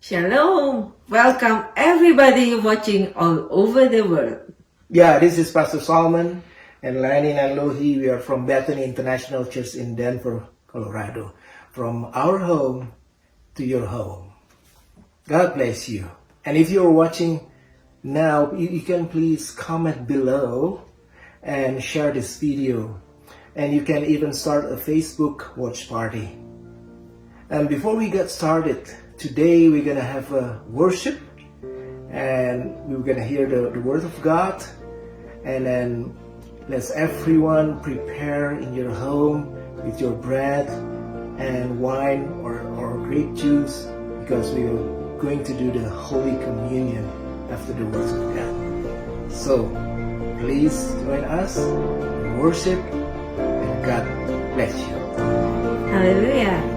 Shalom! Welcome everybody watching all over the world. Yeah, this is Pastor Solomon and Lani Nanlohi. We are from Bethany International Church in Denver, Colorado. From our home to your home. God bless you. And if you're watching now, you can please comment below and share this video. And you can even start a Facebook watch party. And before we get started, today we're going to have a worship. And we're going to hear the Word of God. And then let's everyone prepare in your home with your bread and wine or grape juice, because we are going to do the Holy Communion after the words of God. So please join us in worship, and God bless you. Hallelujah!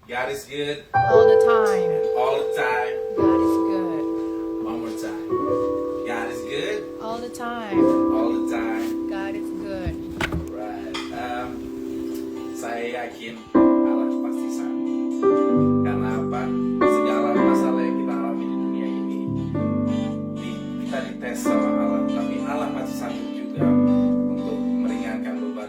God is good all the time. all the time. God is good One more time. God is good all the time. all the time. God is good. Right. Saya yakin Allah pasti sanggup. Karena apa? Segala masalah yang kita alami di dunia ini, kita dites sama Allah, tapi Allah masih sanggup juga untuk meringankan beban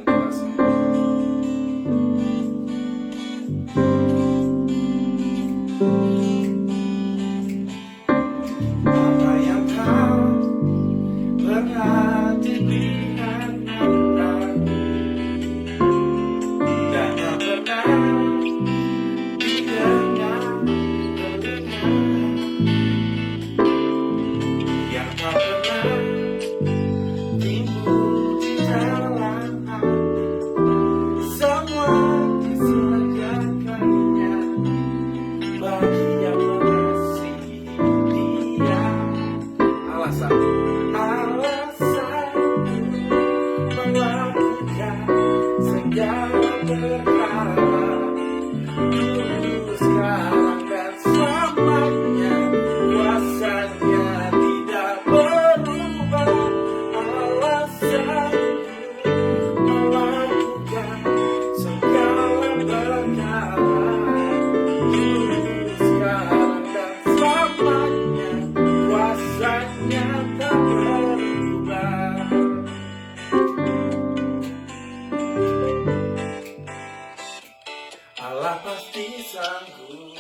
segala perkara, dulu, sekarang, dan selamanya. Kuasanya tidak berubah, Allah sanggup melakukan segala perkara, dulu, sekarang, dan selamanya. Kuasanya tak berubah. Allah pasti sanggup.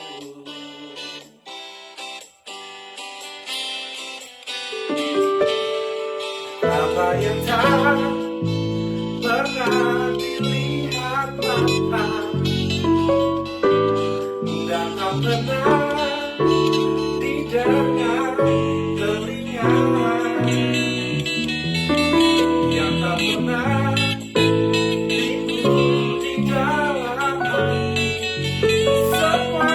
Apa yang tak pernah dilihat mata dan tak pernah didengar telinga, yang tak pernah timbul di dalam hati, semua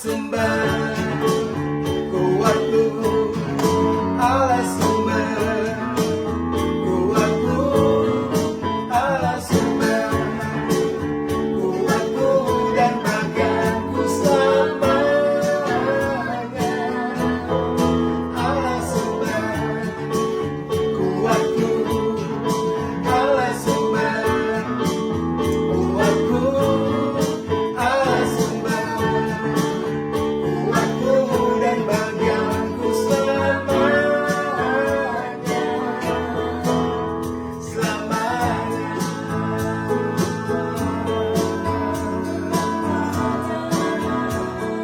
sembah kuatku, Allah sembah kuatku, Allah sembah kuatku dan bagianku selamanya. Allah sembah kuatku, Allah sembah kuatku, Allah sembah kuatku dan bagianku selamanya. Selamanya.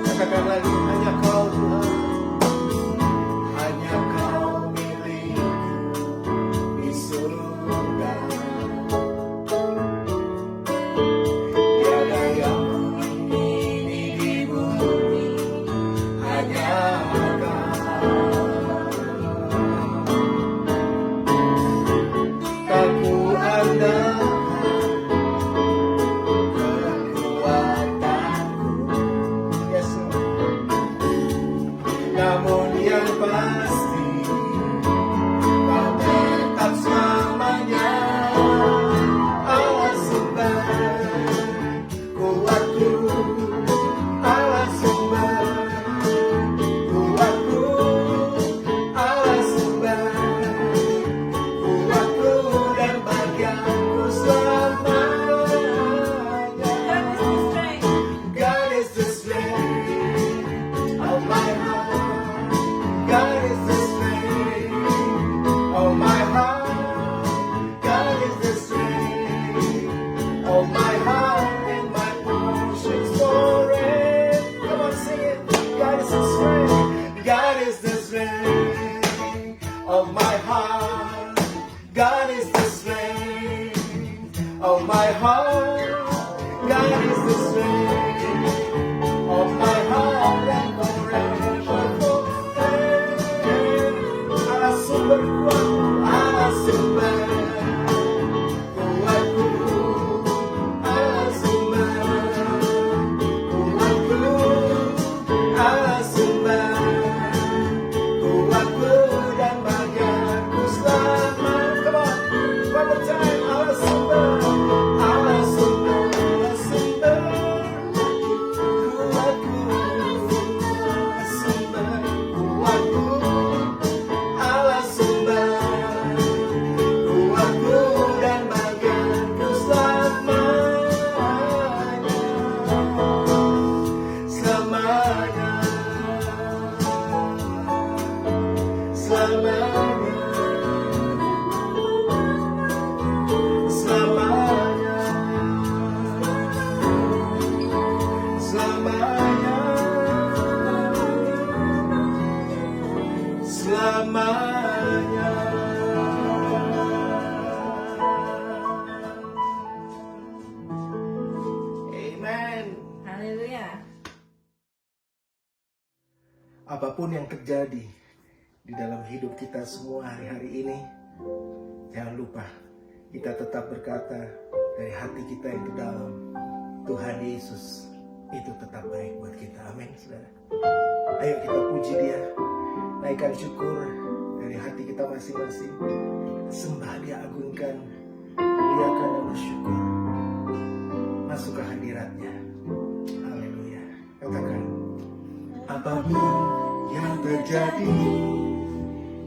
Katakan lagi, hanya Kau Tuhan, hanya Kau milikku di surga. Tiada yang ini di bumi, hanya Kau. Tak kuandalkan kekuatanku, Yesus, namun yang pasti Kau tetap selamanya. Allah sembah kuatku, Allah sembah kuatku, Allah sembah kuatku dan bagianku selamanya. God is the strength of my heart. God is the strength of my heart. God is the strength of my heart and my portion forever. Come on, sing it. God is the strength. God is the strength of my heart. God is the strength of my heart. God is the strength of my heart and forever. Allah sumber kuatku, Allah sumber kuatku, Allah sumber kuatku, Allah sumber kuatku dan bagianku selama. Come on, one more time. Allah sumber, Allah sumber, Allah sumber kuatku, Allah sumber kuatku, Allah sumber kuatku dan bagianku selamanya. Selamanya. Selamanya. Selamanya. Selamanya. Selamanya. Amen. Haleluya. Apapun yang terjadi di dalam hidup kita semua hari-hari ini, jangan lupa kita tetap berkata dari hati kita yang terdalam, Tuhan Yesus itu tetap baik buat kita. Amin, saudara. Ayo kita puji Dia, naikkan syukur dari hati kita masing-masing, sembah Dia, agungkan, muliakan dan bersyukur, masuk ke hadiratnya. Haleluya. Katakan, apapun yang terjadi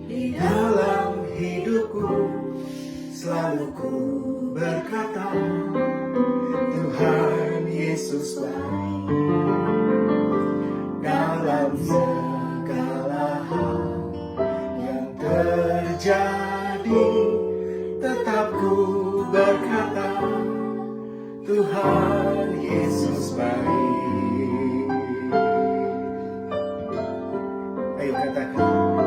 di dalam hidupku, selalu ku berkata, Tuhan Yesus baik. Dalam segala hal yang terjadi, tetap ku berkata, Tuhan Yesus baik. Ayo katakan,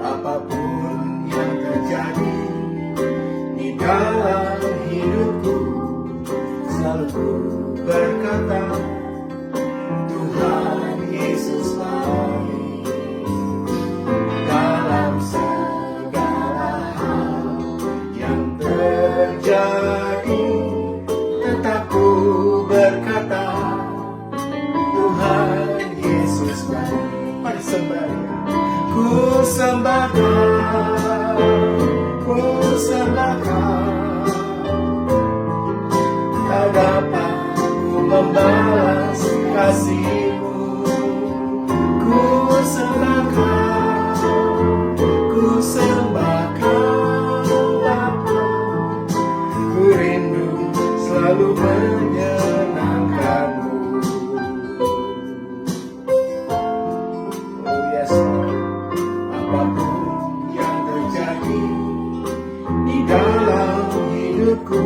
apapun yang terjadi di dalam hidupku, selalu ku berkata, Tuhan Yesus baik. sembahkan, tak dapat ku membalas kasih-Mu. Ku sembahkan Bapa, ku rindu selalu menyenangkan-Mu. Oh yes Lord, apapun yang terjadi di dalam hidupku,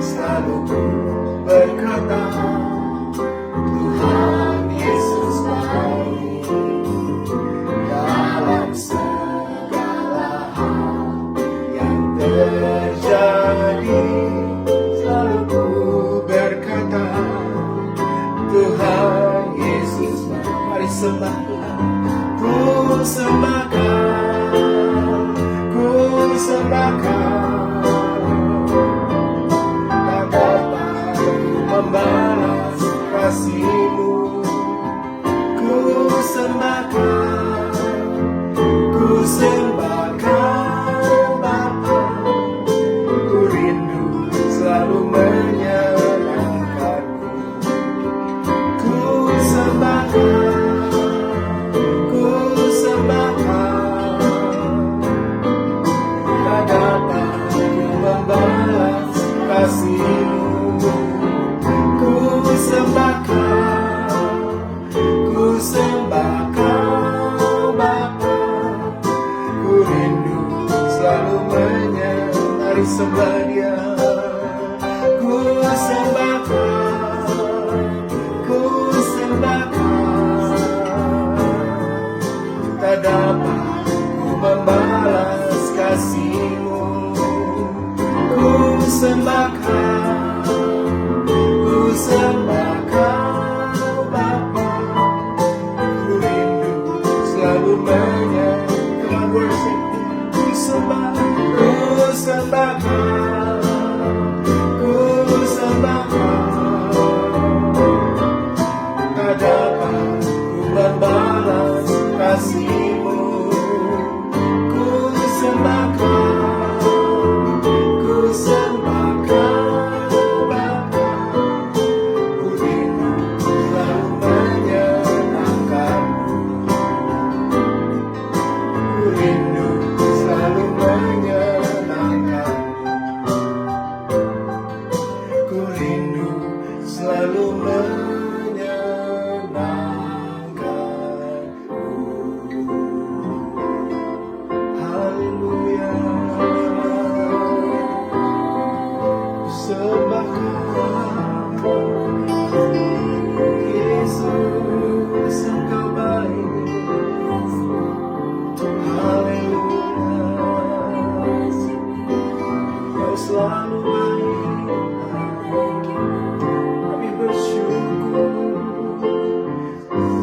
selalu ku berkata, Tuhan Yesus baik. Dalam segala hal yang terjadi, selalu ku berkata, Tuhan Yesus baik. Mari sembahkan, ku sembahkan, tak dapat ku membalas kasih-Mu. Ku sembahkan Bapa, ku rindu selalu menyenangkan-Mu. Ku sembahkan, tak dapat ku membalas kasih-Mu. Ku sembahkan Bapa, ku rindu selalu mari sembah Dia. Ku sembahkan, tak dapat ku membalas kasih-Mu. Ku sembahkan Bapa, ku rindu selalu come on worship. Ku sembahkan, tak dapat ku membalas kasih-Mu. Ku sembahkan Bapa, ku rindu selalu menyenangkan-Mu. Ku rindu selalu menyenangkan-Mu. Ku rindu selalu menyenangkan-Mu. Haleluya. Sembahkan Yesus, Engkau baik. Haleluya. Kau selalu baik. Kami bersyukur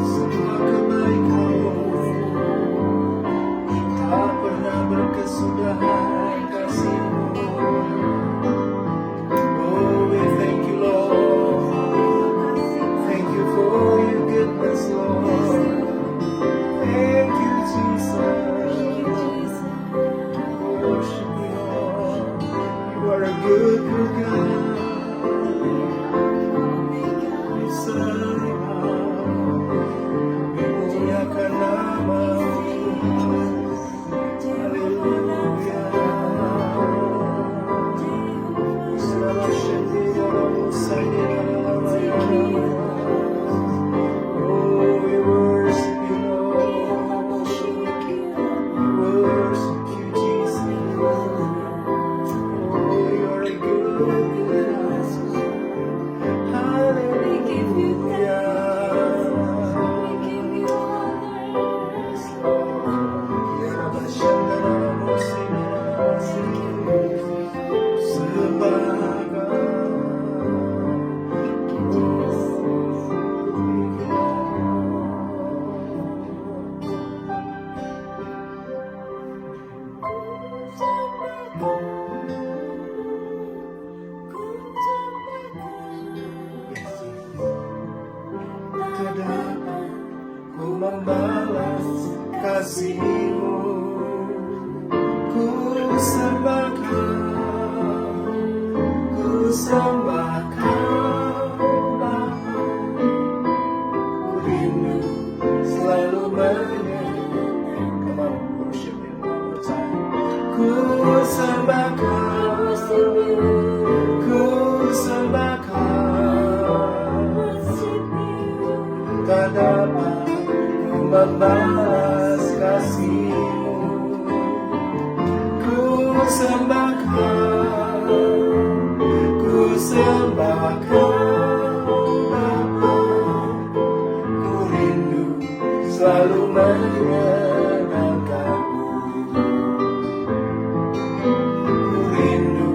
semua kebaikan-Mu tak pernah berkesudahan kasih-Mu. Oh, we thank you, Lord. Thank you for your goodness, Lord. Thank you, Jesus. We worship you, Lord. You are a good, good God. We serve you, memuliakan nama-Mu. Haleluya. Oh, we worship you, Lord. We worship you, Jesus. Oh, you're a good, good God. Hallelujah. membalas kasih-Mu. Ku sembah Kau, ku sembah Kau Bapa. Ku rindu selalu menyenangkan. Come on, worship Him one more time. Ku sembah Kau, ku sembah Kau. Tak dapat ku membalas kasih-Mu. Ku sembah Kau, ku sembah Kau Bapa. Ku rindu selalu menyenangkan-Mu. Ku rindu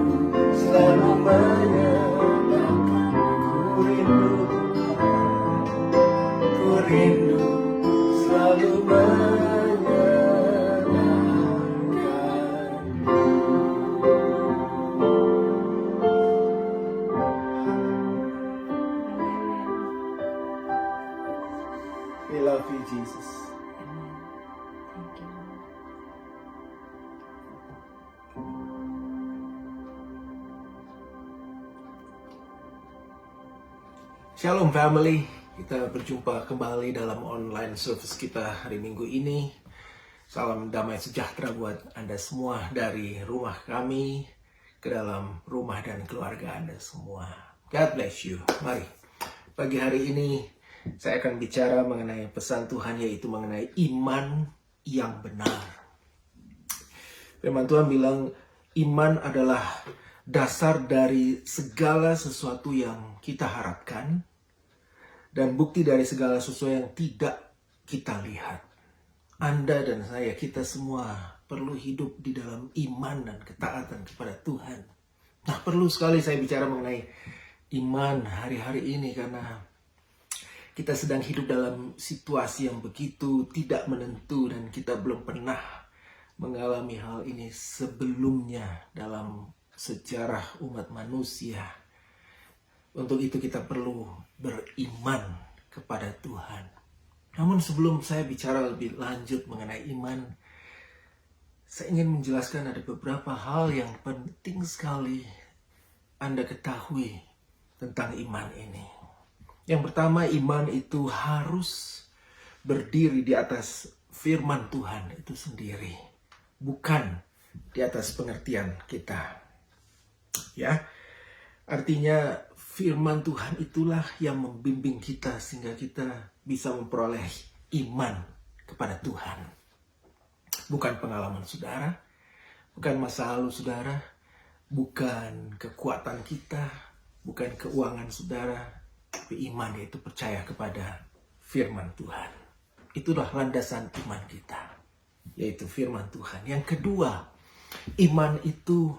selalu menyenangkan-Mu. Ku rindu Tuhan, ku rindu selalu menyenangkan. We love you, Jesus. Thank you. Shalom family, kita berjumpa kembali dalam online service kita hari Minggu ini. Salam damai sejahtera buat Anda semua dari rumah kami ke dalam rumah dan keluarga Anda semua. God bless you. Mari, pagi hari ini saya akan bicara mengenai pesan Tuhan, yaitu mengenai iman yang benar. Firman Tuhan bilang iman adalah dasar dari segala sesuatu yang kita harapkan dan bukti dari segala sesuatu yang tidak kita lihat. Anda dan saya, kita semua perlu hidup di dalam iman dan ketaatan kepada Tuhan. Nah, perlu sekali saya bicara mengenai iman hari-hari ini karena kita sedang hidup dalam situasi yang begitu tidak menentu dan kita belum pernah mengalami hal ini sebelumnya dalam sejarah umat manusia. Untuk itu kita perlu beriman kepada Tuhan. Namun sebelum saya bicara lebih lanjut mengenai iman, saya ingin menjelaskan ada beberapa hal yang penting sekali Anda ketahui tentang iman ini. Yang pertama, iman itu harus berdiri di atas firman Tuhan itu sendiri, bukan di atas pengertian kita. Ya, artinya firman Tuhan itulah yang membimbing kita sehingga kita bisa memperoleh iman kepada Tuhan. Bukan pengalaman saudara, bukan masa lalu saudara, bukan kekuatan kita, bukan keuangan saudara, tapi iman yaitu percaya kepada firman Tuhan. Itulah landasan iman kita, yaitu firman Tuhan. Yang kedua, iman itu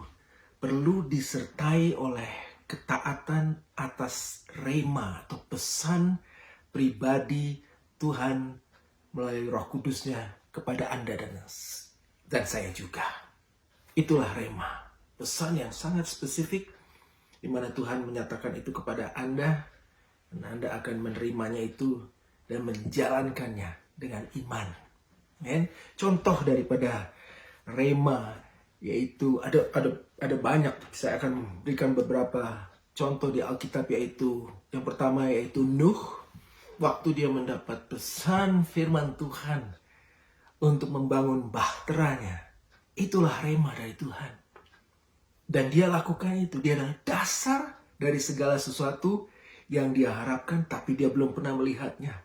perlu disertai oleh ketaatan atas rema atau pesan pribadi Tuhan melalui Roh Kudusnya kepada Anda dan saya juga. Itulah rema, pesan yang sangat spesifik di mana Tuhan menyatakan itu kepada Anda dan Anda akan menerimanya itu dan menjalankannya dengan iman. Amen. Contoh daripada rema yaitu ada banyak. Saya akan berikan beberapa contoh di Alkitab, yaitu yang pertama yaitu Nuh, waktu dia mendapat pesan firman Tuhan untuk membangun bahteranya. Itulah rema dari Tuhan. Dan dia lakukan itu. Dia adalah dasar dari segala sesuatu yang dia harapkan, tapi dia belum pernah melihatnya.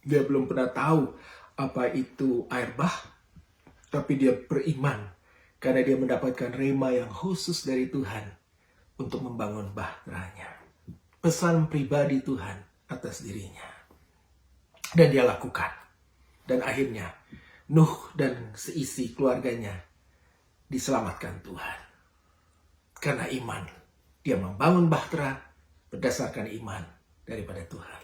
Dia belum pernah tahu apa itu air bah, tapi dia beriman karena dia mendapatkan rema yang khusus dari Tuhan untuk membangun bahteranya. Pesan pribadi Tuhan atas dirinya. Dan dia lakukan. Dan akhirnya Nuh dan seisi keluarganya diselamatkan Tuhan. Karena iman. Dia membangun bahtera berdasarkan iman daripada Tuhan.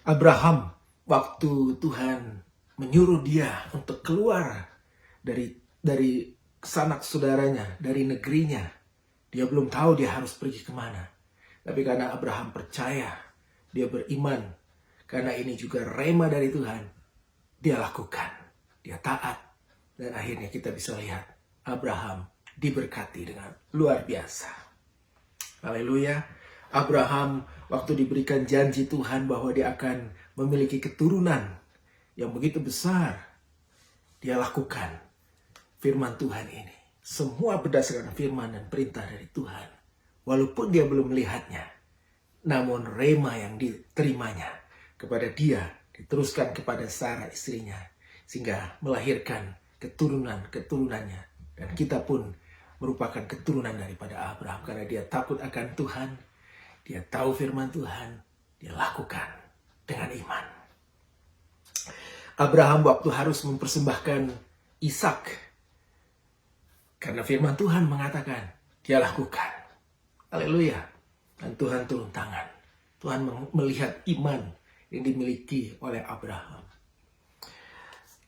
Abraham, waktu Tuhan menyuruh dia untuk keluar dari sanak saudaranya, dari negerinya, dia belum tahu dia harus pergi kemana. Tapi karena Abraham percaya, dia beriman, karena ini juga rema dari Tuhan, dia lakukan. dia taat. Dan akhirnya kita bisa lihat Abraham diberkati dengan luar biasa. Haleluya. Abraham waktu diberikan janji Tuhan bahwa dia akan memiliki keturunan yang begitu besar, dia lakukan firman Tuhan ini. Semua berdasarkan firman dan perintah dari Tuhan. Walaupun dia belum melihatnya, namun rema yang diterimanya kepada dia diteruskan kepada Sarah istrinya, sehingga melahirkan keturunan-keturunannya. Dan kita pun merupakan keturunan daripada Abraham, karena dia takut akan Tuhan, dia tahu firman Tuhan, dia lakukan dengan iman. Abraham waktu harus mempersembahkan Ishak, karena firman Tuhan mengatakan, dia lakukan. Haleluya. Dan Tuhan turun tangan. Tuhan melihat iman yang dimiliki oleh Abraham.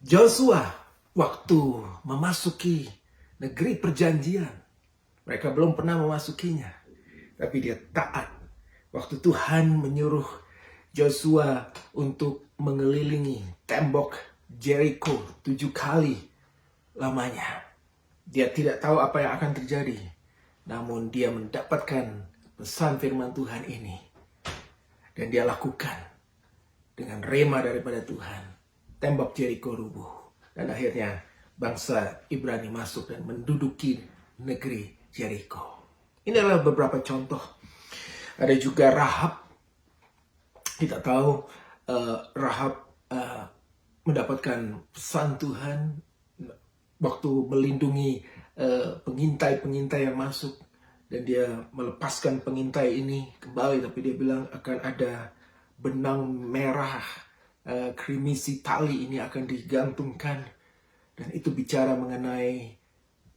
Joshua waktu memasuki negeri perjanjian, mereka belum pernah memasukinya, tapi dia taat. Waktu Tuhan menyuruh Joshua untuk mengelilingi tembok Jericho 7 kali lamanya, dia tidak tahu apa yang akan terjadi, namun dia mendapatkan pesan firman Tuhan ini, dan dia lakukan dengan rema daripada Tuhan. Tembok Jericho rubuh. Dan akhirnya bangsa Ibrani masuk dan menduduki negeri Jericho. Ini adalah beberapa contoh. Ada juga Rahab. Kita tahu Rahab mendapatkan pesan Tuhan waktu melindungi pengintai-pengintai yang masuk. Dan dia melepaskan pengintai ini kembali. Tapi dia bilang akan ada benang merah, krimisi tali ini akan digantungkan. Dan itu bicara mengenai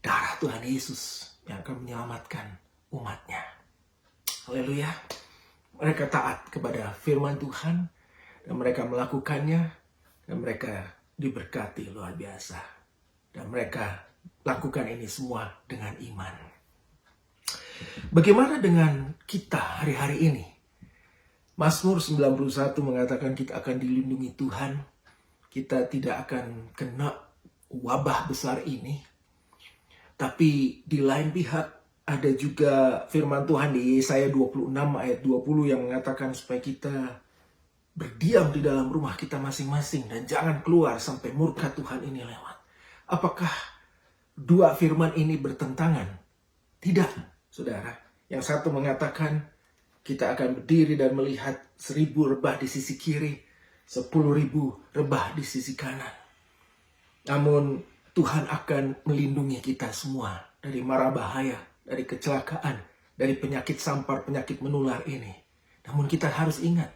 darah Tuhan Yesus yang akan menyelamatkan umatnya. Haleluya. Mereka taat kepada firman Tuhan, dan mereka melakukannya, dan mereka diberkati luar biasa. Dan mereka lakukan ini semua dengan iman. Bagaimana dengan kita hari-hari ini? Mazmur 91 mengatakan kita akan dilindungi Tuhan. Kita tidak akan kena wabah besar ini. Tapi di lain pihak ada juga firman Tuhan di Yesaya 26 ayat 20 yang mengatakan supaya kita berdiam di dalam rumah kita masing-masing dan jangan keluar sampai murka Tuhan ini lewat. Apakah dua firman ini bertentangan? Tidak, saudara. Yang satu mengatakan kita akan berdiri dan melihat 1000 rebah di sisi kiri, 10.000 rebah di sisi kanan. Namun Tuhan akan melindungi kita semua dari mara bahaya, dari kecelakaan, dari penyakit sampar, penyakit menular ini. Namun kita harus ingat,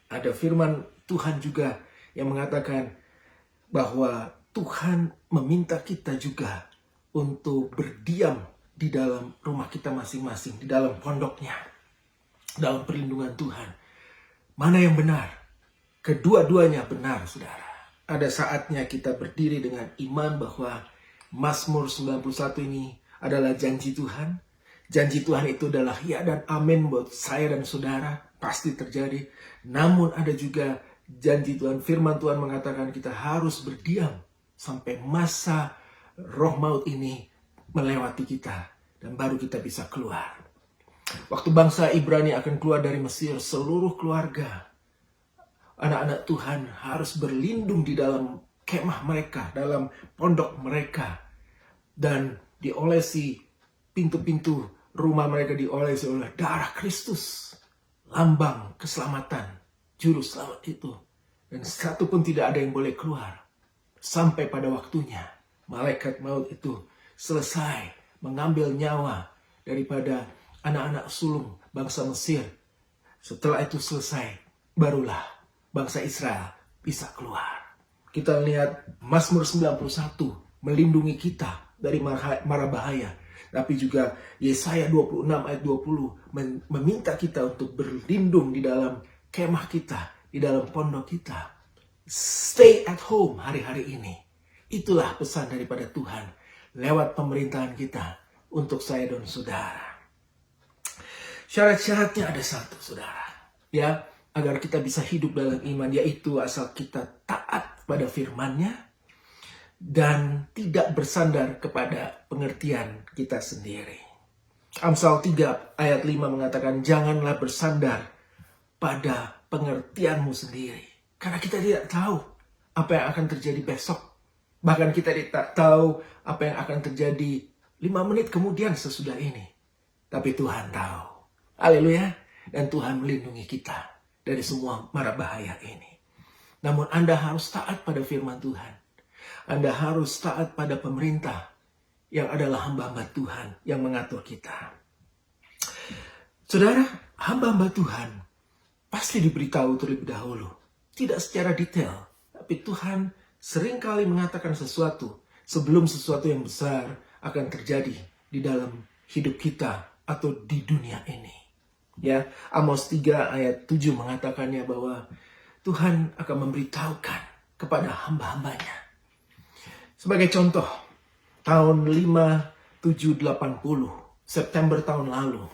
ada firman Tuhan juga yang mengatakan bahwa Tuhan meminta kita juga untuk berdiam di dalam rumah kita masing-masing, di dalam pondoknya, dalam perlindungan Tuhan. Mana yang benar? Kedua-duanya benar, saudara. Ada saatnya kita berdiri dengan iman bahwa Mazmur 91 ini adalah janji Tuhan. Janji Tuhan itu adalah ya dan amin buat saya dan saudara. Pasti terjadi. Namun ada juga janji Tuhan, firman Tuhan mengatakan kita harus berdiam sampai masa roh maut ini melewati kita. Dan baru kita bisa keluar. Waktu bangsa Ibrani akan keluar dari Mesir, seluruh keluarga, anak-anak Tuhan harus berlindung di dalam kemah mereka, dalam pondok mereka. Dan diolesi pintu-pintu rumah mereka, diolesi oleh darah Kristus. Lambang keselamatan, juru selamat itu. Dan satu pun tidak ada yang boleh keluar. Sampai pada waktunya, malaikat maut itu selesai mengambil nyawa daripada anak-anak sulung bangsa Mesir. Setelah itu selesai, barulah bangsa Israel bisa keluar. Kita lihat Mazmur 91 melindungi kita dari mara bahaya. Tapi juga Yesaya 26 ayat 20 meminta kita untuk berlindung di dalam kemah kita, di dalam pondok kita. Stay at home hari-hari ini. Itulah pesan daripada Tuhan lewat pemerintahan kita untuk saya dan saudara. Syarat-syaratnya ada satu, saudara. Ya, agar kita bisa hidup dalam iman, yaitu asal kita taat pada firman-Nya, dan tidak bersandar kepada pengertian kita sendiri. Amsal 3 ayat 5 mengatakan, janganlah bersandar pada pengertianmu sendiri. Karena kita tidak tahu apa yang akan terjadi besok. Bahkan kita tidak tahu apa yang akan terjadi 5 menit kemudian sesudah ini. Tapi Tuhan tahu. Haleluya. Dan Tuhan melindungi kita dari semua mara bahaya ini. Namun Anda harus taat pada firman Tuhan. Anda harus taat pada pemerintah yang adalah hamba-hamba Tuhan yang mengatur kita. Saudara, hamba-hamba Tuhan pasti diberitahu terlebih dahulu. Tidak secara detail, tapi Tuhan seringkali mengatakan sesuatu sebelum sesuatu yang besar akan terjadi di dalam hidup kita atau di dunia ini. Ya, Amos 3 ayat 7 mengatakannya bahwa Tuhan akan memberitahukan kepada hamba-hambanya. Sebagai contoh, tahun 5780, September tahun lalu,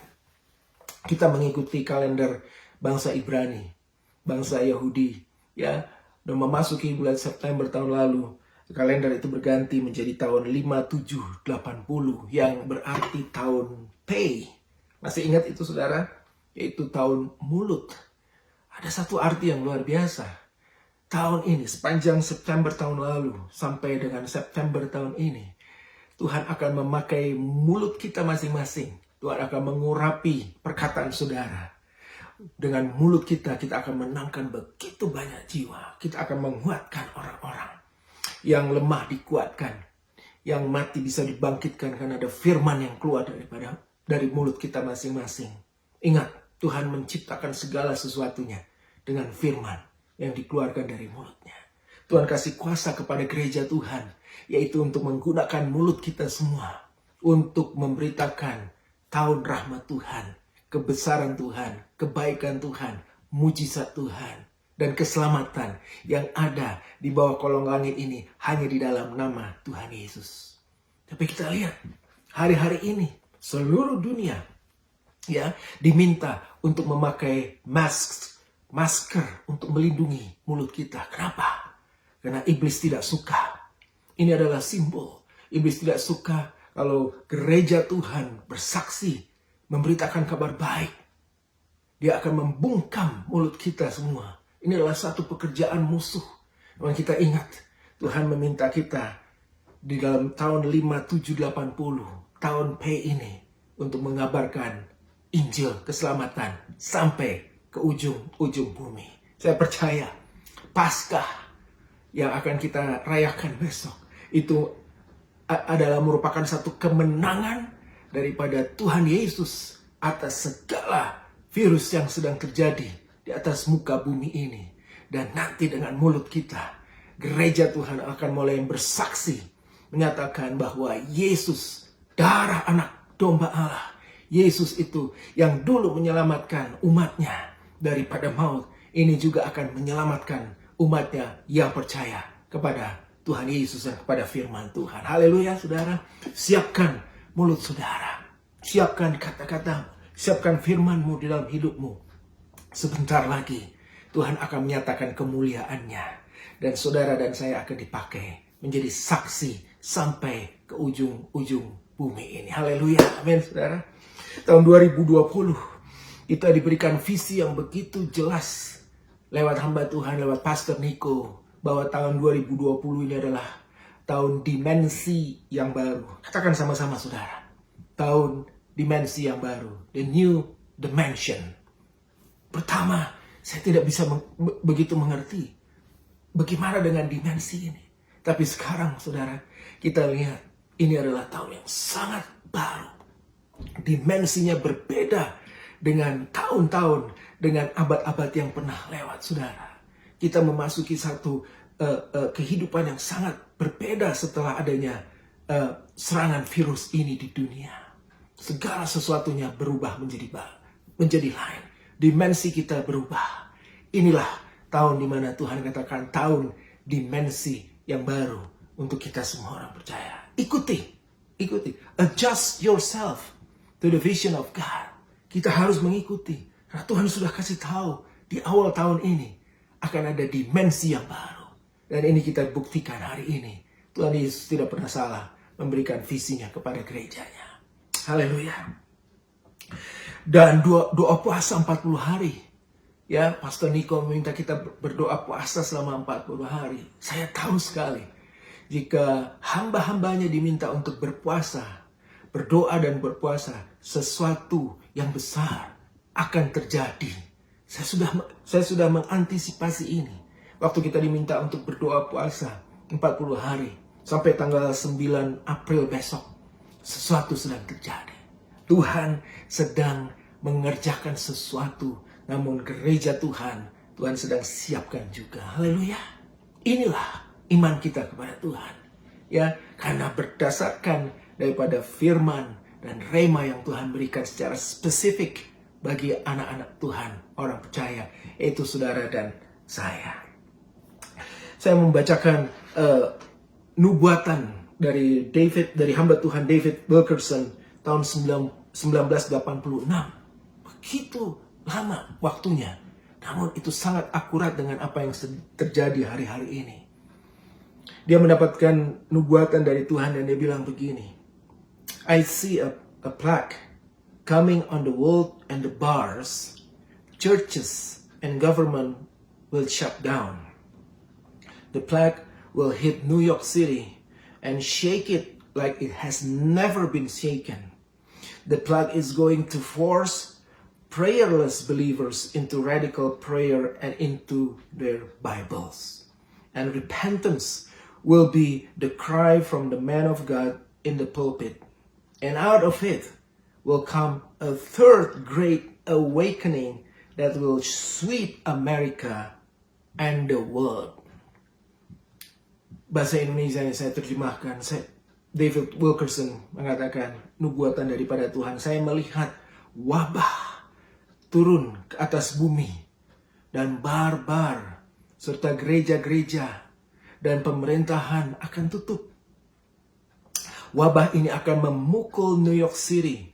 kita mengikuti kalender bangsa Ibrani, bangsa Yahudi, ya, dan memasuki bulan September tahun lalu, kalender itu berganti menjadi tahun 5780, yang berarti tahun Pei. Masih ingat itu saudara? Yaitu tahun mulut. Ada satu arti yang luar biasa. Tahun ini, sepanjang September tahun lalu sampai dengan September tahun ini, Tuhan akan memakai mulut kita masing-masing. Tuhan akan mengurapi perkataan saudara. Dengan mulut kita, kita akan menangkan begitu banyak jiwa. Kita akan menguatkan orang-orang. Yang lemah dikuatkan. Yang mati bisa dibangkitkan karena ada firman yang keluar dari mulut kita masing-masing. Ingat, Tuhan menciptakan segala sesuatunya dengan firman yang dikeluarkan dari mulutnya. Tuhan kasih kuasa kepada gereja Tuhan, yaitu untuk menggunakan mulut kita semua untuk memberitakan tahun rahmat Tuhan, kebesaran Tuhan, kebaikan Tuhan, mujizat Tuhan, dan keselamatan yang ada di bawah kolong langit ini hanya di dalam nama Tuhan Yesus. Tapi kita lihat, hari-hari ini seluruh dunia ya diminta untuk memakai masker untuk melindungi mulut kita. Kenapa? Karena iblis tidak suka. Ini adalah simbol. Iblis tidak suka kalau gereja Tuhan bersaksi, memberitakan kabar baik. Dia akan membungkam mulut kita semua. Ini adalah satu pekerjaan musuh. Memang kita ingat, Tuhan meminta kita di dalam tahun 5780, tahun P ini, untuk mengabarkan Injil keselamatan sampai ke ujung-ujung bumi. Saya percaya Paskah yang akan kita rayakan besok itu adalah merupakan satu kemenangan daripada Tuhan Yesus atas segala virus yang sedang terjadi di atas muka bumi ini. Dan nanti dengan mulut kita, gereja Tuhan akan mulai bersaksi, menyatakan bahwa Yesus, darah anak domba Allah, Yesus itu yang dulu menyelamatkan umatnya daripada maut, ini juga akan menyelamatkan umatnya yang percaya kepada Tuhan Yesus dan kepada firman Tuhan. Haleluya saudara. Siapkan mulut saudara. Siapkan kata-katamu. Siapkan firmanmu di dalam hidupmu. Sebentar lagi Tuhan akan menyatakan kemuliaannya. Dan saudara dan saya akan dipakai menjadi saksi sampai ke ujung-ujung bumi ini. Haleluya. Amin saudara. Tahun 2020 kita diberikan visi yang begitu jelas lewat hamba Tuhan, lewat Pastor Nico, bahwa tahun 2020 ini adalah tahun dimensi yang baru. Katakan sama-sama saudara. Tahun dimensi yang baru. The new dimension. Pertama, saya tidak bisa begitu mengerti bagaimana dengan dimensi ini. Tapi sekarang saudara, kita lihat ini adalah tahun yang sangat baru. Dimensinya berbeda dengan tahun-tahun, dengan abad-abad yang pernah lewat, saudara. Kita memasuki satu kehidupan yang sangat berbeda setelah adanya serangan virus ini di dunia. Segala sesuatunya berubah menjadi lain. Dimensi kita berubah. Inilah tahun di mana Tuhan katakan tahun dimensi yang baru untuk kita semua orang percaya. Ikuti. Adjust yourself to the vision of God. Kita harus mengikuti. Karena Tuhan sudah kasih tahu di awal tahun ini akan ada dimensi yang baru. Dan ini kita buktikan hari ini. Tuhan Yesus tidak pernah salah memberikan visinya kepada gerejanya. Haleluya. Dan doa puasa 40 hari. Ya, Pastor Niko meminta kita berdoa puasa selama 40 hari. Saya tahu sekali, jika hamba-hambanya diminta untuk berpuasa, berdoa dan berpuasa, sesuatu yang besar akan terjadi. Saya sudah mengantisipasi ini. Waktu kita diminta untuk berdoa puasa 40 hari, sampai tanggal 9 April besok, sesuatu sedang terjadi. Tuhan sedang mengerjakan sesuatu, namun gereja Tuhan sedang siapkan juga. Haleluya. Inilah iman kita kepada Tuhan. Ya, karena berdasarkan daripada firman dan rema yang Tuhan berikan secara spesifik bagi anak-anak Tuhan, orang percaya, yaitu saudara dan saya. Saya membacakan nubuatan dari hamba Tuhan David Wilkerson tahun 1986. Begitu lama waktunya, namun itu sangat akurat dengan apa yang terjadi hari-hari ini. Dia mendapatkan nubuatan dari Tuhan dan dia bilang begini, I see a plaque coming on the world and the bars, churches and government will shut down. The plaque will hit New York City and shake it like it has never been shaken. The plague is going to force prayerless believers into radical prayer and into their Bibles. And repentance will be the cry from the man of God in the pulpit. And out of it will come a third great awakening that will sweep America and the world. Bahasa Indonesia yang saya terjemahkan, David Wilkerson mengatakan, nubuatan daripada Tuhan, saya melihat wabah turun ke atas bumi dan bar-bar serta gereja-gereja dan pemerintahan akan tutup. Wabah ini akan memukul New York City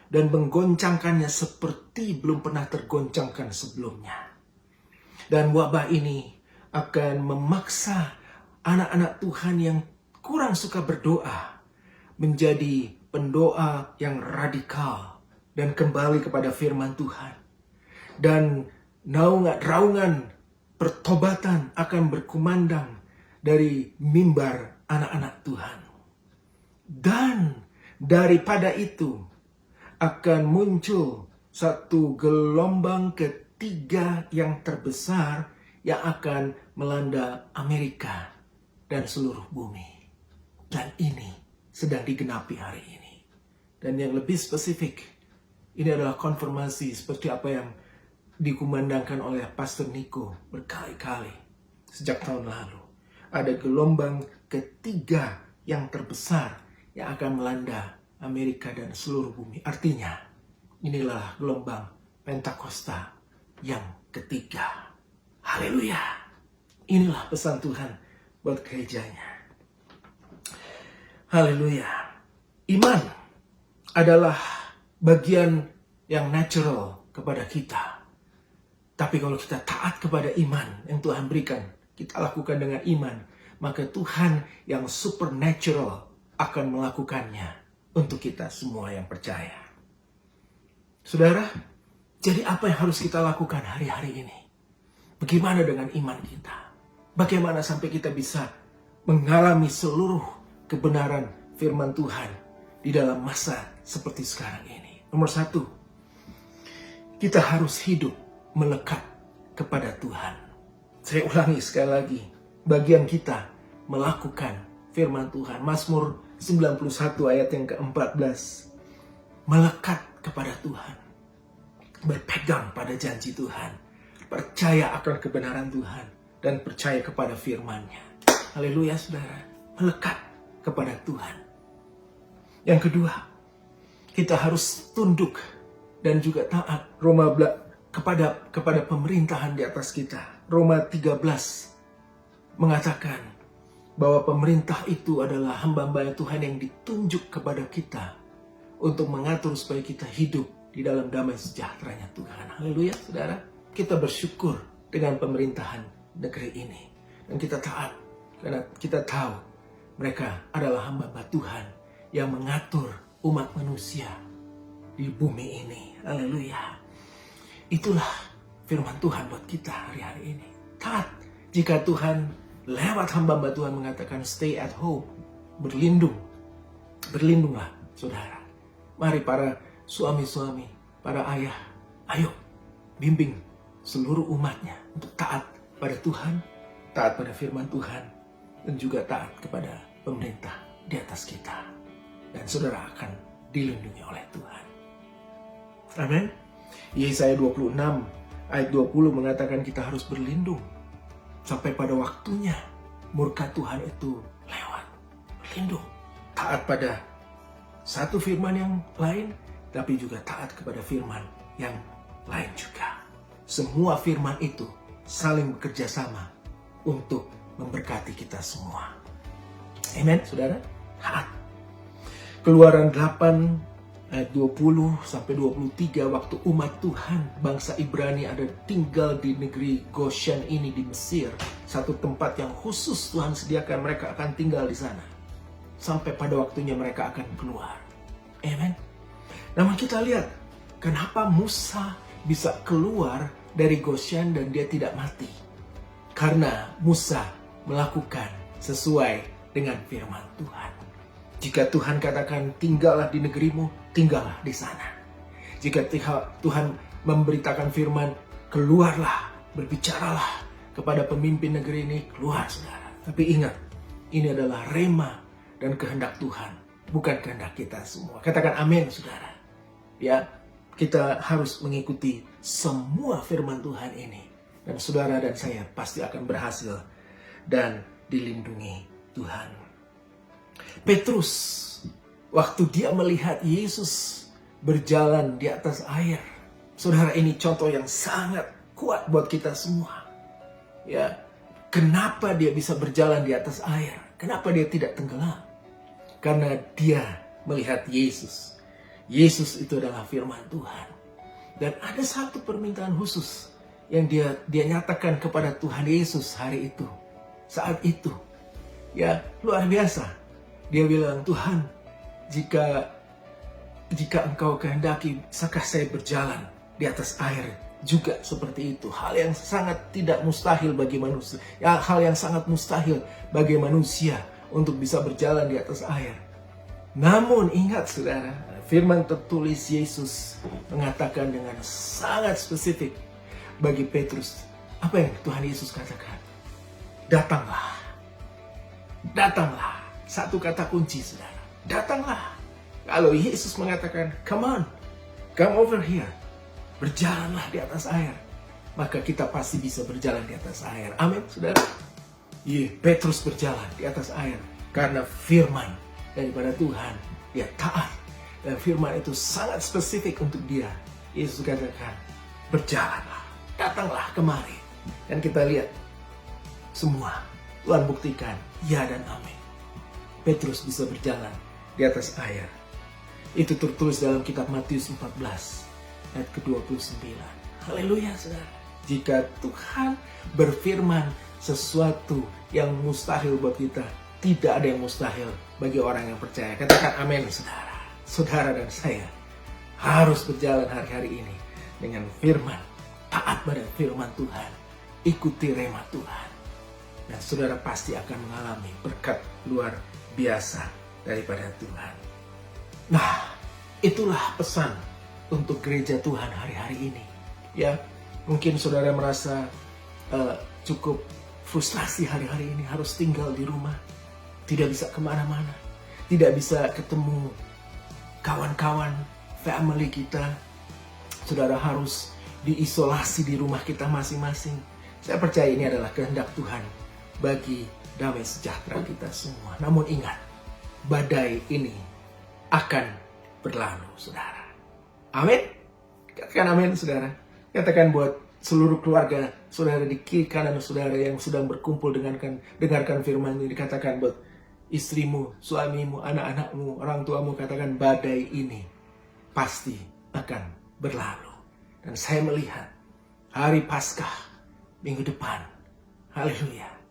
dan menggoncangkannya seperti belum pernah tergoncangkan sebelumnya. Dan wabah ini akan memaksa anak-anak Tuhan yang kurang suka berdoa menjadi pendoa yang radikal dan kembali kepada firman Tuhan. Dan raungan pertobatan akan berkumandang dari mimbar anak-anak Tuhan. Dan daripada itu akan muncul satu gelombang ketiga yang terbesar yang akan melanda Amerika dan seluruh bumi. Dan ini sedang digenapi hari ini. Dan yang lebih spesifik, ini adalah konfirmasi seperti apa yang dikumandangkan oleh Pastor Niko berkali-kali sejak tahun lalu. Ada gelombang ketiga yang terbesar yang akan melanda Amerika dan seluruh bumi. Artinya, inilah gelombang Pentakosta yang ketiga. Haleluya. Inilah pesan Tuhan buat gerejanya. Haleluya. Iman adalah bagian yang natural kepada kita. Tapi kalau kita taat kepada iman yang Tuhan berikan, kita lakukan dengan iman, maka Tuhan yang supernatural akan melakukannya untuk kita semua yang percaya. Saudara, jadi apa yang harus kita lakukan hari-hari ini? Bagaimana dengan iman kita? Bagaimana sampai kita bisa mengalami seluruh kebenaran firman Tuhan di dalam masa seperti sekarang ini? Nomor 1, kita harus hidup melekat kepada Tuhan. Saya ulangi sekali lagi, bagian kita melakukan firman Tuhan. Mazmur 91 ayat yang ke-14. Melekat kepada Tuhan. Berpegang pada janji Tuhan. Percaya akan kebenaran Tuhan. Dan percaya kepada firman-Nya. Haleluya saudara. Melekat kepada Tuhan. Yang kedua, kita harus tunduk dan juga taat kepada pemerintahan di atas kita. Roma 13 mengatakan bahwa pemerintah itu adalah hamba-hamba Tuhan yang ditunjuk kepada kita untuk mengatur supaya kita hidup di dalam damai sejahteranya Tuhan. Haleluya saudara. Kita bersyukur dengan pemerintahan negeri ini. Dan kita taat karena kita tahu mereka adalah hamba Tuhan yang mengatur umat manusia di bumi ini. Haleluya. Itulah firman Tuhan buat kita hari-hari ini. Taat jika Tuhan lewat hamba Tuhan mengatakan stay at home, berlindung. Berlindunglah saudara. Mari para suami-suami, para ayah, ayo bimbing seluruh umatnya untuk taat pada Tuhan, taat pada firman Tuhan, dan juga taat kepada pemerintah di atas kita. Dan saudara akan dilindungi oleh Tuhan. Amin. Yesaya 26 ayat 20 mengatakan kita harus berlindung sampai pada waktunya murka Tuhan itu lewat. Berlindung. Taat pada satu firman yang lain, tapi juga taat kepada firman yang lain juga. Semua firman itu saling bekerja sama untuk memberkati kita semua. Amen, saudara. Taat. Keluaran 8 ayat 20 sampai 23, waktu umat Tuhan bangsa Ibrani ada tinggal di negeri Goshen ini di Mesir, satu tempat yang khusus Tuhan sediakan mereka akan tinggal di sana sampai pada waktunya mereka akan keluar. Amen. Namun kita lihat kenapa Musa bisa keluar dari Goshen dan dia tidak mati. Karena Musa melakukan sesuai dengan firman Tuhan. Jika Tuhan katakan tinggallah di negerimu, tinggallah di sana. Jika Tuhan memberitakan firman, keluarlah, berbicaralah kepada pemimpin negeri ini, keluar saudara. Tapi ingat, ini adalah rema dan kehendak Tuhan, bukan kehendak kita semua. Katakan amin saudara. Ya, kita harus mengikuti semua firman Tuhan ini. Dan saudara dan saya pasti akan berhasil dan dilindungi Tuhan. Petrus, waktu dia melihat Yesus berjalan di atas air. Saudara, ini contoh yang sangat kuat buat kita semua. Ya, kenapa dia bisa berjalan di atas air? Kenapa dia tidak tenggelam? Karena dia melihat Yesus. Yesus itu adalah firman Tuhan. Dan ada satu permintaan khusus yang dia nyatakan kepada Tuhan Yesus hari itu. Saat itu. Ya, luar biasa. Dia bilang, Tuhan, jika engkau kehendaki, bisakah saya berjalan di atas air juga seperti itu? Hal yang sangat tidak mustahil bagi manusia. Ya, hal yang sangat mustahil bagi manusia untuk bisa berjalan di atas air. Namun ingat saudara, firman tertulis Yesus mengatakan dengan sangat spesifik bagi Petrus. Apa yang Tuhan Yesus katakan? Datanglah. Datanglah. Satu kata kunci saudara. Datanglah. Kalau Yesus mengatakan, come on, come over here. Berjalanlah di atas air. Maka kita pasti bisa berjalan di atas air. Amin saudara. Petrus berjalan di atas air. Karena firman daripada Tuhan. Dia taat. Dan firman itu sangat spesifik untuk dia. Yesus katakan, berjalanlah. Datanglah kemari. Dan kita lihat. Semua Tuhan buktikan. Ya dan amin. Petrus bisa berjalan di atas air. Itu tertulis dalam kitab Matius 14 ayat ke-29. Haleluya saudara. Jika Tuhan berfirman sesuatu yang mustahil buat kita, tidak ada yang mustahil bagi orang yang percaya. Katakan amin saudara. Saudara dan saya harus berjalan hari-hari ini dengan firman. Taat pada firman Tuhan. Ikuti rema Tuhan. Dan saudara pasti akan mengalami berkat luar biasa daripada Tuhan. Nah, itulah pesan untuk gereja Tuhan hari-hari ini. Ya, mungkin saudara merasa cukup frustrasi hari-hari ini, harus tinggal di rumah, tidak bisa kemana-mana, tidak bisa ketemu kawan-kawan, family kita. Saudara harus diisolasi di rumah kita masing-masing. Saya percaya ini adalah kehendak Tuhan bagi damai sejahtera kita semua. Namun ingat, badai ini akan berlalu, saudara. Amin. Katakan amin, saudara. Katakan buat seluruh keluarga saudara di kiri kanan saudara yang sedang berkumpul dengarkan firman ini. Katakan buat istrimu, suamimu, anak-anakmu, orang tuamu. Katakan badai ini pasti akan berlalu. Dan saya melihat hari Paskah minggu depan. Haleluya.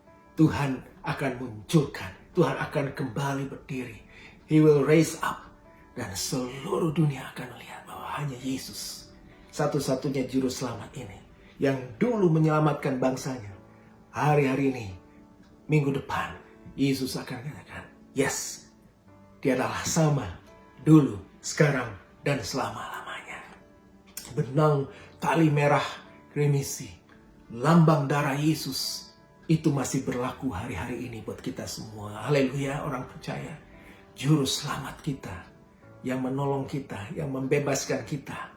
Tuhan akan munculkan Tuhan akan kembali berdiri. He will raise up. Dan seluruh dunia akan melihat bahwa hanya Yesus, satu-satunya juru selamat ini, yang dulu menyelamatkan bangsanya. Hari-hari ini, minggu depan, Yesus akan katakan, yes, dia adalah sama dulu, sekarang, dan selama-lamanya. Benang tali merah remisi, lambang darah Yesus, itu masih berlaku hari-hari ini buat kita semua. Haleluya, orang percaya. Juru selamat kita, yang menolong kita, yang membebaskan kita,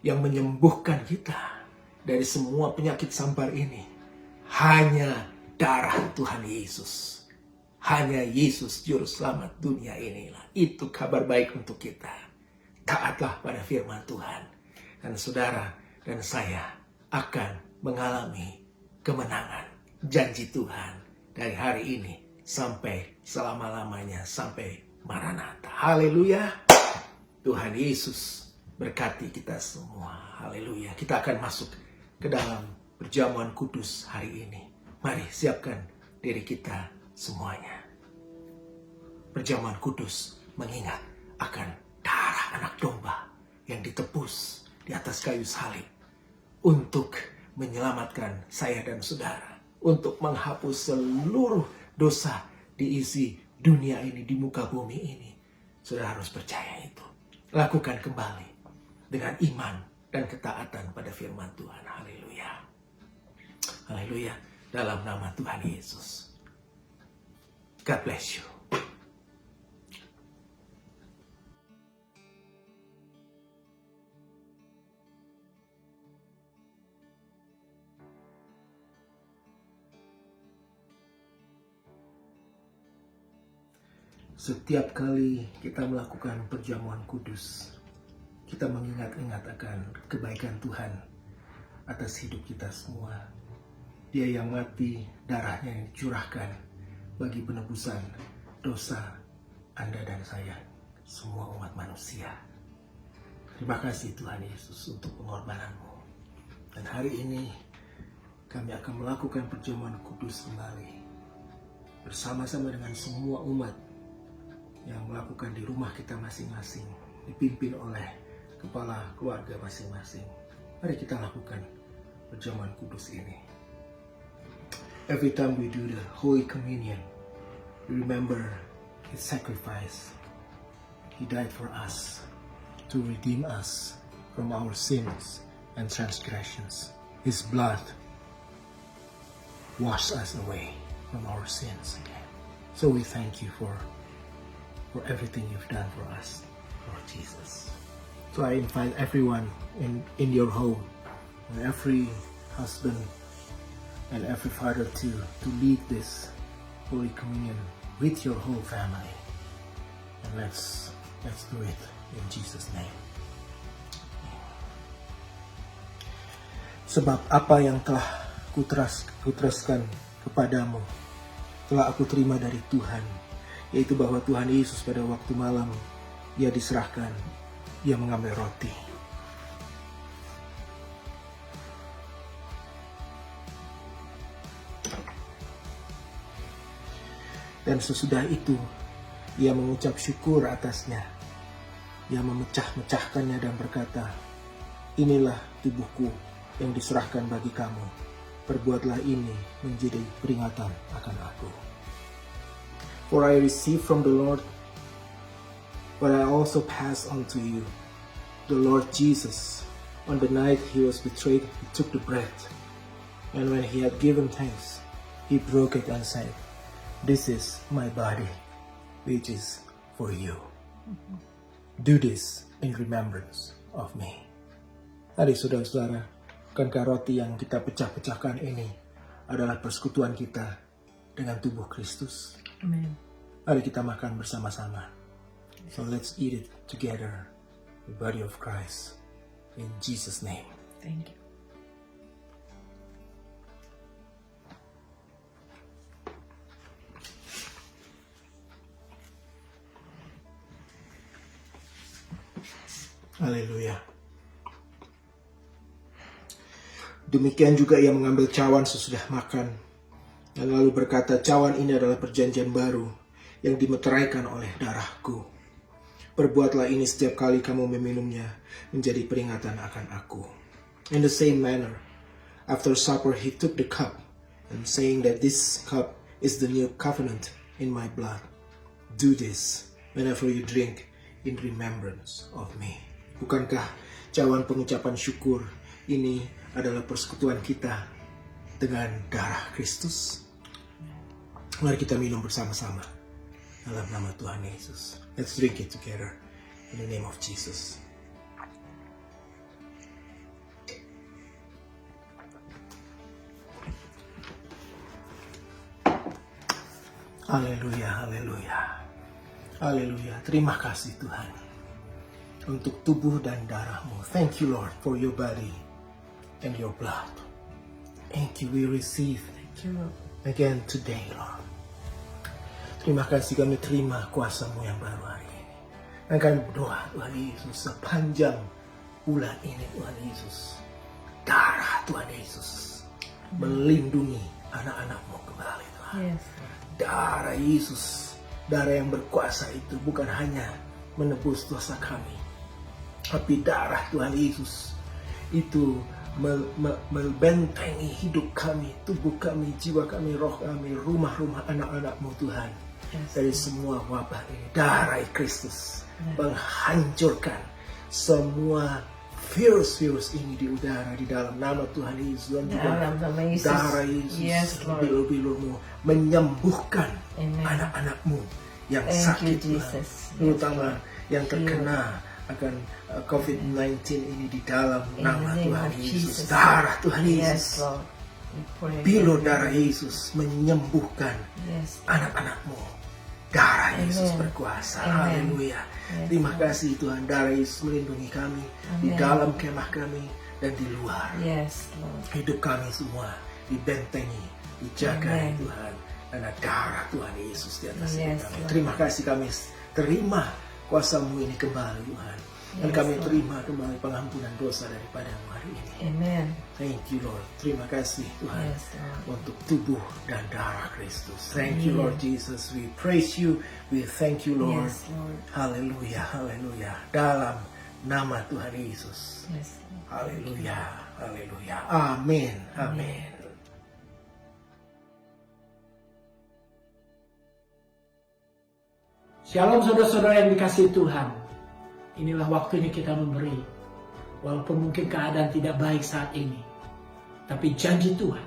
yang menyembuhkan kita dari semua penyakit sampar ini, hanya darah Tuhan Yesus. Hanya Yesus juru selamat dunia inilah. Itu kabar baik untuk kita. Taatlah pada firman Tuhan. Dan saudara dan saya akan mengalami kemenangan janji Tuhan dari hari ini sampai selama-lamanya, sampai Maranatha. Haleluya. Tuhan Yesus berkati kita semua. Haleluya. Kita akan masuk ke dalam perjamuan kudus hari ini. Mari siapkan diri kita semuanya. Perjamuan kudus mengingat akan darah anak domba yang ditebus di atas kayu salib untuk menyelamatkan saya dan saudara, untuk menghapus seluruh dosa di isi dunia ini, di muka bumi ini. Saudara harus percaya itu. Lakukan kembali dengan iman dan ketaatan pada firman Tuhan. Haleluya. Haleluya. Dalam nama Tuhan Yesus. God bless you. Setiap kali kita melakukan perjamuan kudus, kita mengingat-ingat akan kebaikan Tuhan atas hidup kita semua. Dia yang mati, darahnya yang dicurahkan bagi penebusan dosa Anda dan saya, semua umat manusia. Terima kasih Tuhan Yesus untuk pengorbananmu. Dan hari ini kami akan melakukan perjamuan kudus kembali bersama-sama dengan semua umat yang melakukan di rumah kita masing-masing, dipimpin oleh kepala keluarga masing-masing. Mari kita lakukan perjamuan kudus ini. Every time we do the Holy Communion, we remember His sacrifice. He died for us to redeem us from our sins and transgressions. His blood washed us away from our sins again. So we thank you for everything you've done for us, Lord Jesus. So I invite everyone in your home, and every husband and every father to lead this Holy Communion with your whole family. And let's do it in Jesus' name. Sebab apa yang telah kuteraskan kepadamu telah aku terima dari Tuhan, yaitu bahwa Tuhan Yesus pada waktu malam Ia diserahkan, Ia mengambil roti. Dan sesudah itu Ia mengucap syukur atasnya. Ia memecah-mecahkannya dan berkata, inilah tubuhku yang diserahkan bagi kamu. Perbuatlah ini menjadi peringatan akan aku. For I received from the Lord what I also pass on to you. The Lord Jesus, on the night He was betrayed, He took the bread. And when He had given thanks, He broke it and said, this is my body, which is for you. Do this in remembrance of me. Tadi saudara-saudara, bukankah roti yang kita pecah-pecahkan ini adalah persekutuan kita dengan tubuh Kristus? Amen. Mari kita makan bersama-sama. So let's eat it together, the body of Christ, in Jesus' name. Thank you. Haleluya. Demikian juga Ia mengambil cawan sesudah makan, Dan lalu berkata, cawan ini adalah perjanjian baru yang dimeteraikan oleh darahku. Perbuatlah ini setiap kali kamu meminumnya menjadi peringatan akan aku. In the same manner, after supper he took the cup, and saying that this cup is the new covenant in my blood. Do this whenever you drink in remembrance of me. Bukankah cawan pengucapan syukur ini adalah persekutuan kita dengan darah Kristus? Mari kita minum bersama-sama dalam nama Tuhan Yesus. Let's drink it together in the name of Jesus. Haleluya, haleluya. Haleluya. Terima kasih Tuhan untuk tubuh dan darah-Mu. Thank you Lord for your body and your blood. Thank you, we receive again today Lord. Terima kasih kami terima kuasa-Mu yang baru hari ini. Dan kami berdoa Tuhan Yesus sepanjang bulan ini Tuhan Yesus. Darah Tuhan Yesus melindungi anak-anak-Mu kembali Tuhan. Yes. Darah Yesus, darah yang berkuasa itu bukan hanya menebus dosa kami, tapi darah Tuhan Yesus itu membentengi hidup kami, tubuh kami, jiwa kami, roh kami, rumah-rumah anak-anak-Mu Tuhan. Yes. Dari semua wabah ini, darah Kristus menghancurkan semua virus-virus ini di udara di dalam nama Tuhan Yesus. Dan juga Dalam nama Yesus. darah Yesus, Yes, Lord. bilur-bilur-Mu menyembuhkan Amen. anak-anak-Mu yang Thank sakit you, Tuhan. Jesus. Terutama yang terkena akan COVID-19 ini di dalam In nama the name Tuhan of Yesus. Jesus. Darah Tuhan Yes, Yesus. Lord. We pray. Bilur darah Yesus menyembuhkan Yes. anak-anak-Mu. Darah Amen. Yesus berkuasa. Amen. Haleluya. Yes, Terima Lord. kasih Tuhan. Darah Yesus melindungi kami di Amen. dalam kemah kami dan di luar. Yes, Lord. Hidup kami semua dibentengi, dijaga Amen. Tuhan. Karena darah Tuhan Yesus di atas hidup Yes, kami. Lord. Terima kasih kami terima kuasa-Mu ini kembali Tuhan. Dan Yes, kami Lord. terima kembali pengampunan dosa daripada-Mu hari ini. Amen. Thank you Lord. Terima kasih Tuhan Yes, Lord. untuk tubuh dan darah Kristus. Thank you Amen. Lord Jesus. We praise you. We thank you Lord. Yes, Lord. Haleluya, haleluya. Dalam nama Tuhan Yesus. Yes, Lord. Haleluya, haleluya. Amin, amin. Shalom saudara-saudara yang dikasihi Tuhan. Inilah waktunya kita memberi. Walaupun mungkin keadaan tidak baik saat ini. Tapi janji Tuhan.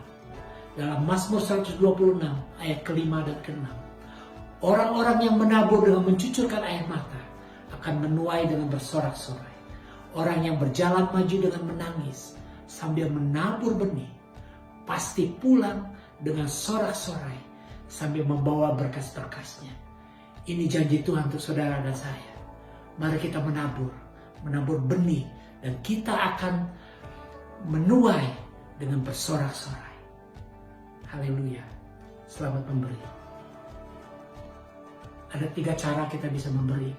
Dalam Mazmur 126 ayat ke-5 dan ke-6. Orang-orang yang menabur dengan mencucurkan air mata akan menuai dengan bersorak-sorai. Orang yang berjalan maju dengan menangis sambil menabur benih pasti pulang dengan sorak-sorai sambil membawa berkas-berkasnya. Ini janji Tuhan untuk saudara dan saya. Mari kita menabur benih, dan kita akan menuai dengan bersorak-sorai. Haleluya. Selamat memberi. Ada 3 cara kita bisa memberi.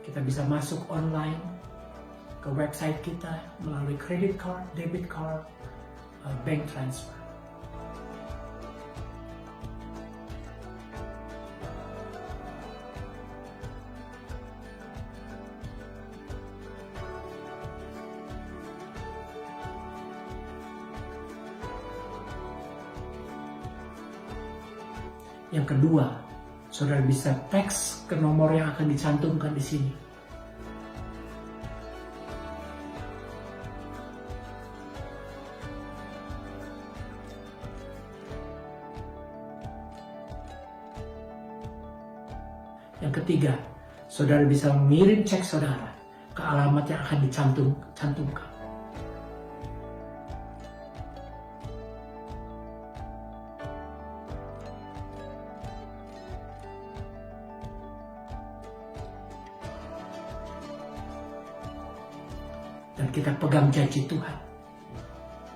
Kita bisa masuk online ke website kita melalui credit card, debit card, bank transfer. Yang kedua, saudara bisa teks ke nomor yang akan dicantumkan di sini. Yang ketiga, saudara bisa mengirim cek saudara ke alamat yang akan dicantumkan. Dan kita pegang janji Tuhan.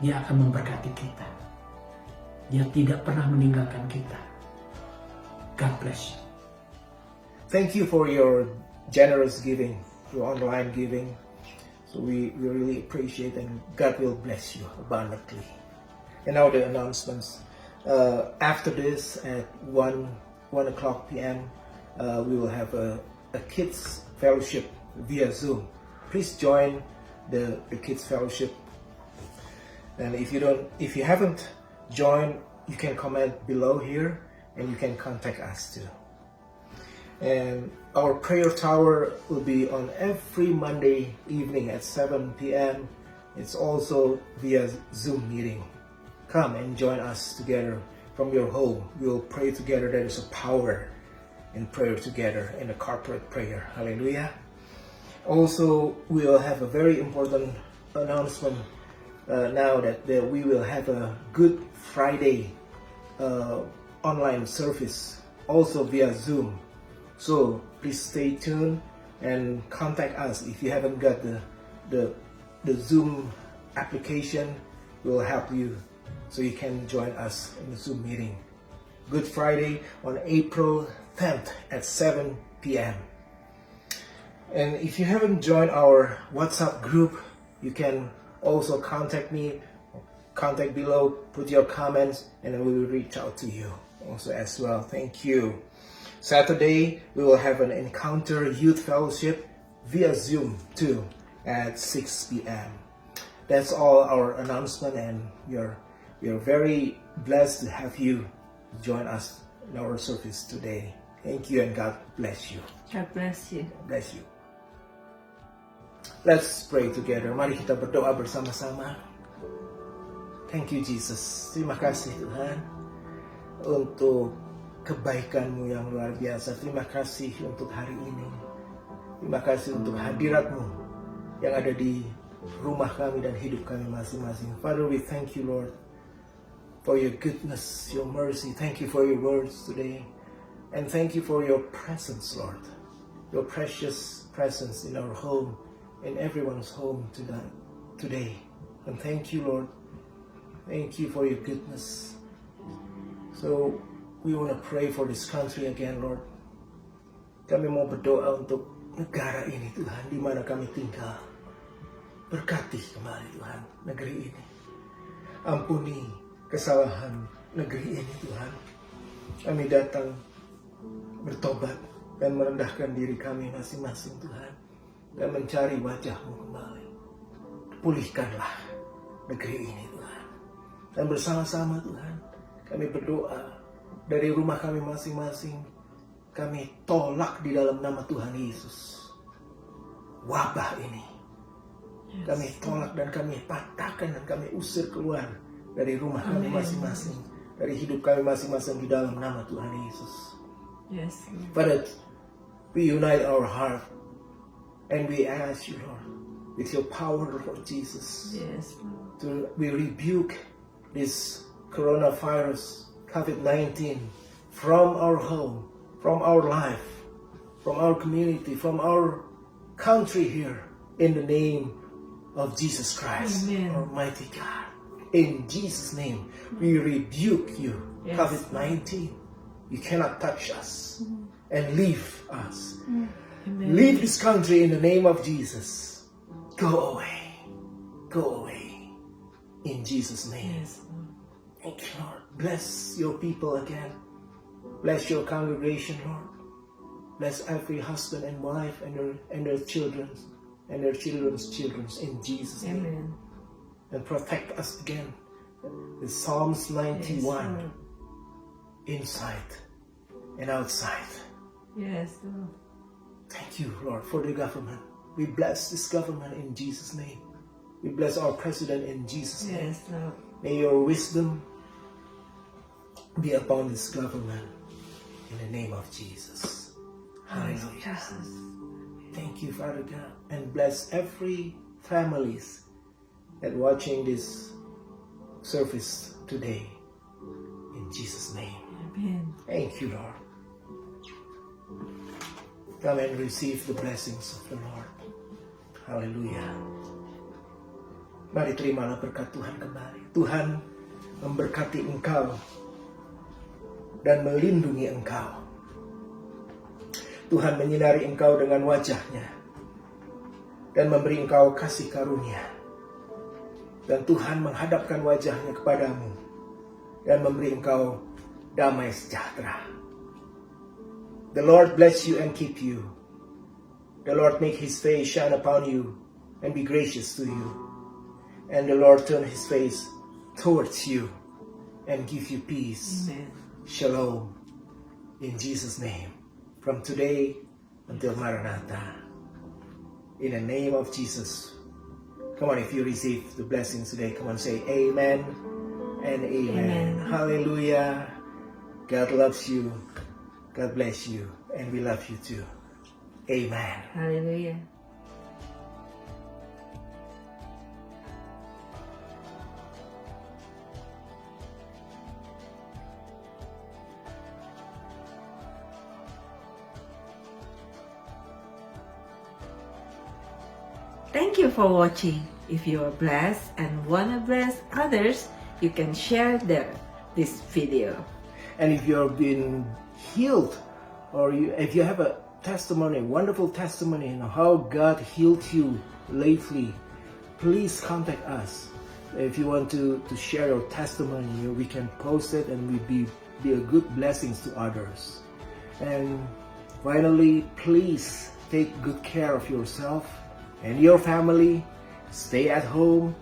Dia akan memberkati kita. Dia tidak pernah meninggalkan kita. God bless you. Thank you for your generous giving, your online giving. So we really appreciate, and God will bless you abundantly. And now the announcements. After this, at 1 o'clock p.m., we will have a kids fellowship via Zoom. Please join the kids fellowship. And if you haven't joined, you can comment below here, and you can contact us too. And our prayer tower will be on every Monday evening at 7 p.m. It's also via Zoom meeting. Come and join us together from your home. We will pray together. There is a power in prayer together, in a corporate prayer. Hallelujah. Also, we will have a very important announcement now that we will have a Good Friday online service also via Zoom. So please stay tuned and contact us if you haven't got the Zoom application. We'll help you so you can join us in the Zoom meeting. Good Friday on April 10th at 7 p.m. And if you haven't joined our WhatsApp group, you can also contact me. Contact below, put your comments, and we will reach out to you also as well. Thank you. Saturday, we will have an Encounter Youth Fellowship via Zoom too at 6 p.m. That's all our announcement, and we are very blessed to have you join us in our service today. Thank you, and God bless you. God bless you. God bless you. Let's pray together. Mari kita berdoa bersama-sama. Thank you, Jesus. Terima kasih Tuhan untuk kebaikan-Mu yang luar biasa. Terima kasih untuk hari ini. Terima kasih untuk hadirat-Mu yang ada di rumah kami dan hidup kami masing-masing. Father, we thank you, Lord, for your goodness, your mercy. Thank you for your words today. And thank you for your presence, Lord. Your precious presence in our home, in everyone's home today. And thank you, Lord. Thank you for your goodness. So, we want to pray for this country again, Lord. Kami mau berdoa untuk negara ini, Tuhan, di mana kami tinggal. Berkati kembali, Tuhan, negeri ini. Ampuni kesalahan negeri ini, Tuhan. Kami datang bertobat dan merendahkan diri kami masing-masing, Tuhan, dan mencari wajah-Mu kembali. Pulihkanlah negeri ini, Tuhan. Dan bersama-sama, Tuhan, kami berdoa dari rumah kami masing-masing. Kami tolak di dalam nama Tuhan Yesus wabah ini. Kami tolak dan kami patahkan dan kami usir keluar dari rumah kami masing-masing, dari hidup kami masing-masing di dalam nama Tuhan Yesus. Yes. Father, we unite our heart and we ask you, Lord, with your power, Lord Jesus, Yes. we rebuke this coronavirus, COVID-19, from our home, from our life, from our community, from our country here, in the name of Jesus Christ, Amen. Almighty God. In Jesus' name, we rebuke you, Yes. COVID-19. You cannot touch us and leave us. Amen. Leave this country in the name of Jesus. Go away. Go away. In Jesus' name. Yes. Thank you, Lord. Bless your people again. Bless your congregation, Lord. Bless every husband and wife and their children and their children's children in Jesus' name. Amen. And protect us again with Psalms 91 Lord. inside and outside. Yes. Lord. Thank you, Lord, for the government. We bless this government in Jesus' name. We bless our president in Jesus' name. Yes. Lord. May your wisdom be upon this government in the name of Jesus. Hallelujah. Jesus. Thank you, Father God, and bless every families that watching this service today. In Jesus' name. Amen. Thank you, Lord. Come and receive the blessings of the Lord. Hallelujah. Mari terimalah berkat Tuhan kembali. Tuhan memberkati engkau dan melindungi engkau. Tuhan menyinari engkau dengan wajah-Nya dan memberi engkau kasih karunia. Dan Tuhan menghadapkan wajah-Nya kepadamu dan memberi engkau damai sejahtera. The Lord bless you and keep you. The Lord make His face shine upon you and be gracious to you. And the Lord turn His face towards you and give you peace. Amen. Shalom. In Jesus' name. From today until Maranatha. In the name of Jesus. Come on, if you receive the blessings today, come on, say amen and amen. Amen. Hallelujah. God loves you. God bless you. And we love you too. Amen. Hallelujah. Thank you for watching. If you are blessed and want to bless others, you can share this video. And if you have been healed, or if you have a testimony, wonderful testimony on how God healed you lately, please contact us. If you want to share your testimony, we can post it and we be a good blessings to others. And finally, please take good care of yourself and your family. Stay at home,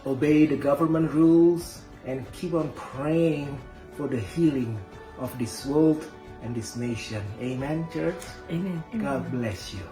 obey the government rules, and keep on praying for the healing of this world and this nation. Amen, church? Amen. God bless you.